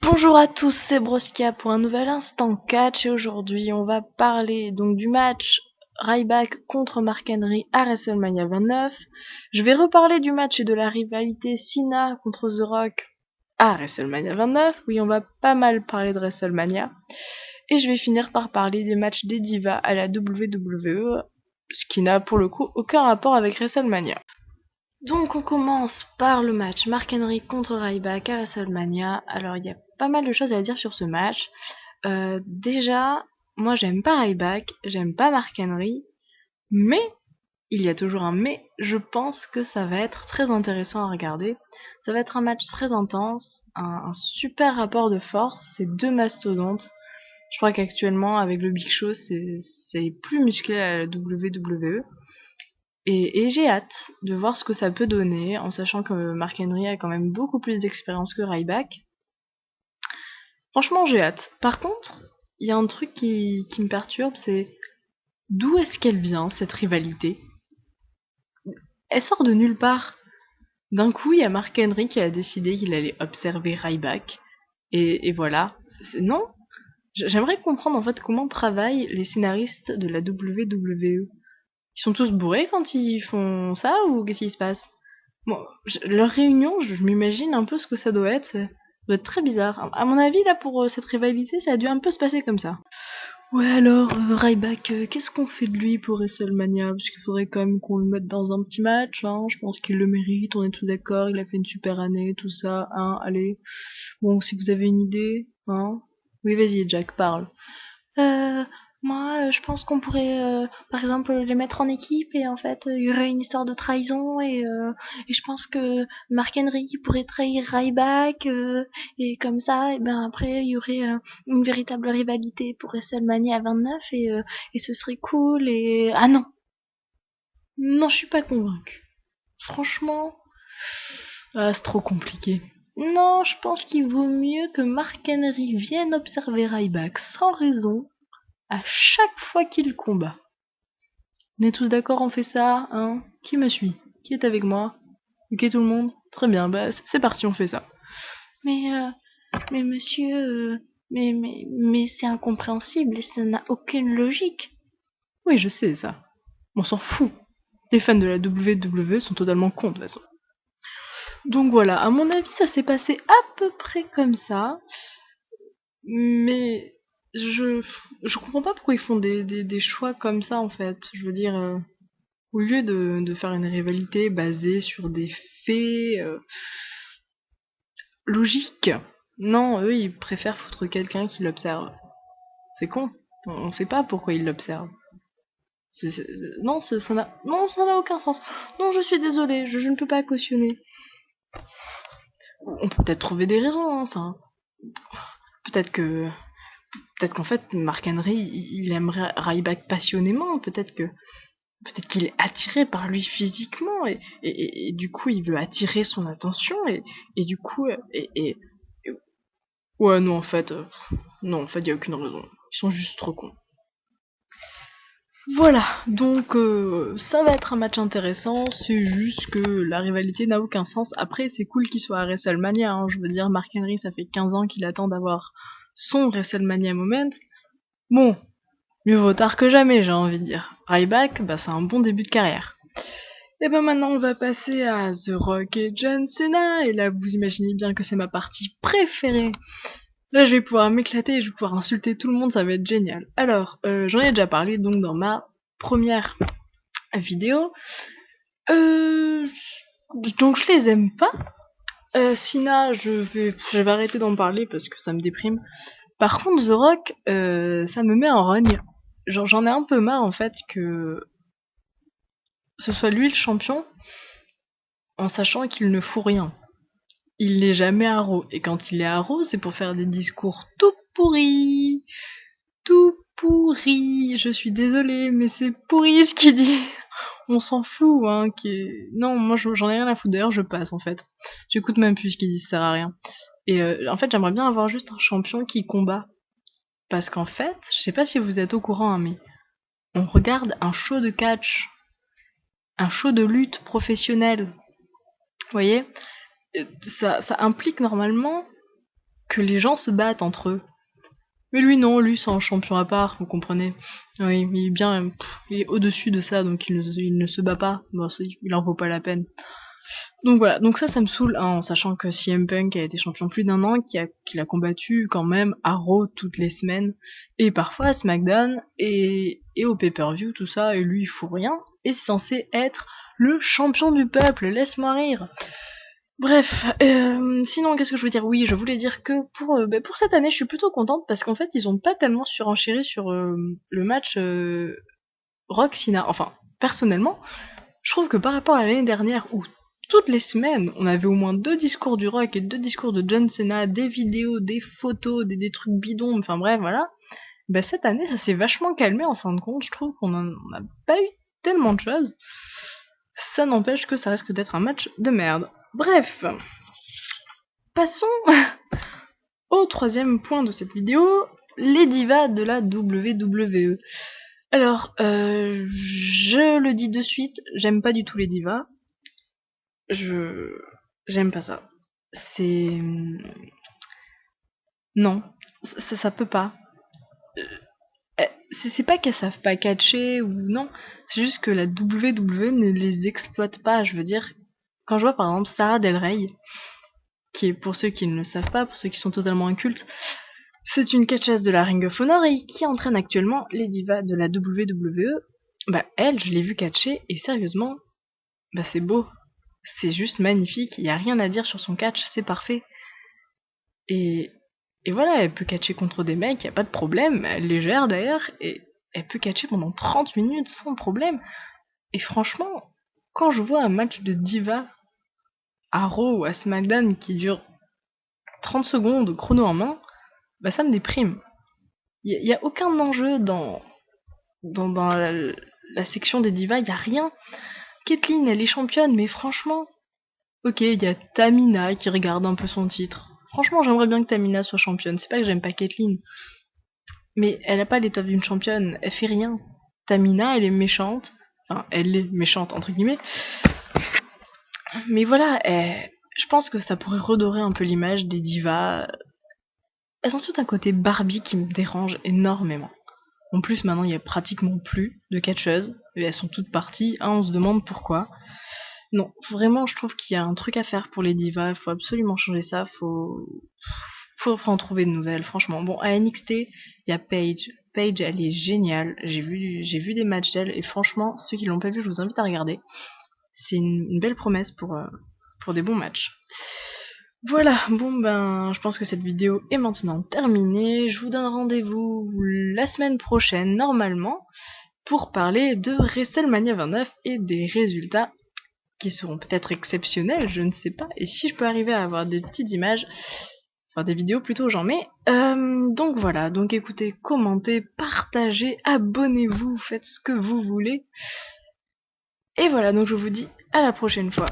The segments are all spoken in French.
Bonjour à tous, c'est Broskia pour un nouvel instant catch et aujourd'hui on va parler donc du match Ryback contre Mark Henry à WrestleMania 29. Je vais reparler du match et de la rivalité Cena contre The Rock à WrestleMania 29. Oui, on va pas mal parler de WrestleMania. Et je vais finir par parler des matchs des divas à la WWE, ce qui n'a pour le coup aucun rapport avec WrestleMania. Donc on commence par le match Mark Henry contre Ryback à WrestleMania. Alors il y a pas mal de choses à dire sur ce match. Déjà, moi j'aime pas Ryback, j'aime pas Mark Henry, mais, il y a toujours un mais, je pense que ça va être très intéressant à regarder. Ça va être un match très intense, un super rapport de force, c'est deux mastodontes. Je crois qu'actuellement avec le Big Show c'est plus musclé à la WWE. Et j'ai hâte de voir ce que ça peut donner, en sachant que Mark Henry a quand même beaucoup plus d'expérience que Ryback. Franchement, j'ai hâte. Par contre, il y a un truc qui me perturbe, c'est d'où est-ce qu'elle vient, cette rivalité? Elle sort de nulle part. D'un coup, il y a Mark Henry qui a décidé qu'il allait observer Ryback. Et voilà. Non. J'aimerais comprendre en fait comment travaillent les scénaristes de la WWE. Ils sont tous bourrés quand ils font ça ou qu'est-ce qui se passe? Bon, leur réunion, je m'imagine un peu ce que ça doit être. Ça doit être très bizarre. À mon avis, là, pour cette rivalité, ça a dû un peu se passer comme ça. Ouais, alors, Ryback, qu'est-ce qu'on fait de lui pour WrestleMania? Parce qu'il faudrait quand même qu'on le mette dans un petit match, hein. Je pense qu'il le mérite, on est tous d'accord. Il a fait une super année, tout ça, hein. Allez. Bon, si vous avez une idée, hein. Oui, vas-y, Jack, parle. Euh, moi, je pense qu'on pourrait, par exemple, les mettre en équipe et en fait, il y aurait une histoire de trahison et je pense que Mark Henry pourrait trahir Ryback et comme ça, et ben après, il y aurait une véritable rivalité pour WrestleMania 29 et ce serait cool et ah non, non, je suis pas convaincue. Franchement, c'est trop compliqué. Non, je pense qu'il vaut mieux que Mark Henry vienne observer Ryback sans raison à chaque fois qu'il combat. On est tous d'accord, on fait ça, hein? Qui me suit? Qui est avec moi? Ok, tout le monde? Très bien, bah c'est parti, on fait ça. Mais, mais monsieur, mais c'est incompréhensible et ça n'a aucune logique. Oui, je sais ça. On s'en fout. Les fans de la WWE sont totalement cons de toute façon. Donc voilà, à mon avis, ça s'est passé à peu près comme ça. Mais je, je comprends pas pourquoi ils font des choix comme ça en fait. Je veux dire, au lieu de faire une rivalité basée sur des faits logiques, non, eux ils préfèrent foutre quelqu'un qui l'observe. C'est con. On sait pas pourquoi ils l'observent. Non, ça n'a aucun sens. Non, je suis désolée, je ne peux pas cautionner. On peut peut-être trouver des raisons, hein, enfin, peut-être que peut-être qu'en fait Mark Henry il aimerait Ryback passionnément, peut-être qu'il est attiré par lui physiquement et du coup il veut attirer son attention et du coup ouais non en fait il y a aucune raison, ils sont juste trop cons. Voilà, donc ça va être un match intéressant, c'est juste que la rivalité n'a aucun sens. Après c'est cool qu'il soit à WrestleMania, hein. Je veux dire Mark Henry ça fait 15 ans qu'il attend d'avoir son WrestleMania moment. Bon, mieux vaut tard que jamais, j'ai envie de dire. Ryback, bah c'est un bon début de carrière. Et ben maintenant on va passer à The Rock et John Cena, et là vous imaginez bien que c'est ma partie préférée. Là je vais pouvoir m'éclater, je vais pouvoir insulter tout le monde, ça va être génial. Alors, j'en ai déjà parlé donc dans ma première vidéo. Euh, donc je les aime pas. Cena, je vais arrêter d'en parler parce que ça me déprime. Par contre The Rock, ça me met en rogne. Genre j'en ai un peu marre en fait que ce soit lui le champion en sachant qu'il ne fout rien. Il n'est jamais à Raw. Et quand il est à Raw, c'est pour faire des discours tout pourris. Tout pourris. Je suis désolée, mais c'est pourri ce qu'il dit. On s'en fout, hein. Non, moi j'en ai rien à foutre. D'ailleurs, je passe en fait. J'écoute même plus ce qu'il dit, ça sert à rien. Et en fait, j'aimerais bien avoir juste un champion qui combat. Parce qu'en fait, je sais pas si vous êtes au courant, hein, mais on regarde un show de catch. Un show de lutte professionnelle. Vous voyez? Ça implique normalement que les gens se battent entre eux. Mais lui non, lui c'est un champion à part, vous comprenez. Oui, il est bien, il est au-dessus de ça, donc il ne se bat pas. Bon, il en vaut pas la peine. Donc voilà, donc ça me saoule, hein, en sachant que CM Punk a été champion plus d'1 an, qu'il a combattu quand même à Raw toutes les semaines, et parfois à SmackDown, et au pay-per-view, tout ça, et lui il fout rien, et c'est censé être le champion du peuple, laisse-moi rire. Bref, sinon qu'est-ce que je veux dire? Oui, je voulais dire que pour cette année, je suis plutôt contente parce qu'en fait, ils ont pas tellement surenchéri sur le match Rock Cena. Enfin, personnellement, je trouve que par rapport à l'année dernière où toutes les semaines, on avait au moins 2 discours du Rock et 2 discours de John Cena, des vidéos, des photos, des trucs bidons, enfin bref, voilà. Bah cette année, ça s'est vachement calmé en fin de compte. Je trouve qu'on n'a pas eu tellement de choses. Ça n'empêche que ça risque d'être un match de merde. Bref, passons au 3e point de cette vidéo, les divas de la WWE. Alors, je le dis de suite, j'aime pas du tout les divas. J'aime pas ça. Non, ça peut pas. C'est pas qu'elles savent pas catcher ou non, c'est juste que la WWE ne les exploite pas, je veux dire. Quand je vois par exemple Sarah Del Rey, qui est, pour ceux qui ne le savent pas, pour ceux qui sont totalement incultes, c'est une catcheuse de la Ring of Honor et qui entraîne actuellement les divas de la WWE. Bah elle, je l'ai vue catcher et sérieusement, bah c'est beau. C'est juste magnifique, il y a rien à dire sur son catch, c'est parfait. Et voilà, elle peut catcher contre des mecs, y a pas de problème, elle les gère d'ailleurs, et elle peut catcher pendant 30 minutes sans problème. Et franchement, quand je vois un match de diva à Raw ou à SmackDown qui dure 30 secondes chrono en main, bah ça me déprime. Y a aucun enjeu dans la section des divas, y a rien. Kaitlyn, elle est championne, mais franchement, ok, y a Tamina qui regarde un peu son titre. Franchement, j'aimerais bien que Tamina soit championne. C'est pas que j'aime pas Kaitlyn, mais elle a pas l'étoffe d'une championne, elle fait rien. Tamina, elle est méchante. Enfin, elle est méchante, entre guillemets. Mais voilà, je pense que ça pourrait redorer un peu l'image des divas. Elles ont tout un côté Barbie qui me dérange énormément. En plus, maintenant, il y a pratiquement plus de catcheuses. Et elles sont toutes parties. On se demande pourquoi. Non, vraiment, je trouve qu'il y a un truc à faire pour les divas. Il faut absolument changer ça. Faut en trouver de nouvelles, franchement. Bon, à NXT, il y a Paige. Paige, elle est géniale. J'ai vu des matchs d'elle. Et franchement, ceux qui l'ont pas vu, je vous invite à regarder. C'est une belle promesse pour des bons matchs. Voilà, bon ben, je pense que cette vidéo est maintenant terminée. Je vous donne rendez-vous la semaine prochaine, normalement, pour parler de WrestleMania 29 et des résultats qui seront peut-être exceptionnels, je ne sais pas. Et si je peux arriver à avoir des petites images, enfin des vidéos plutôt, j'en mets. Donc voilà, donc écoutez, commentez, partagez, abonnez-vous, faites ce que vous voulez. Et voilà, donc je vous dis à la prochaine fois.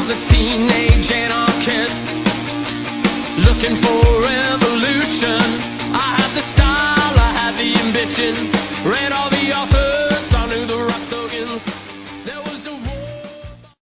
A teenage anarchist looking for revolution. I had the style, I had the ambition, read all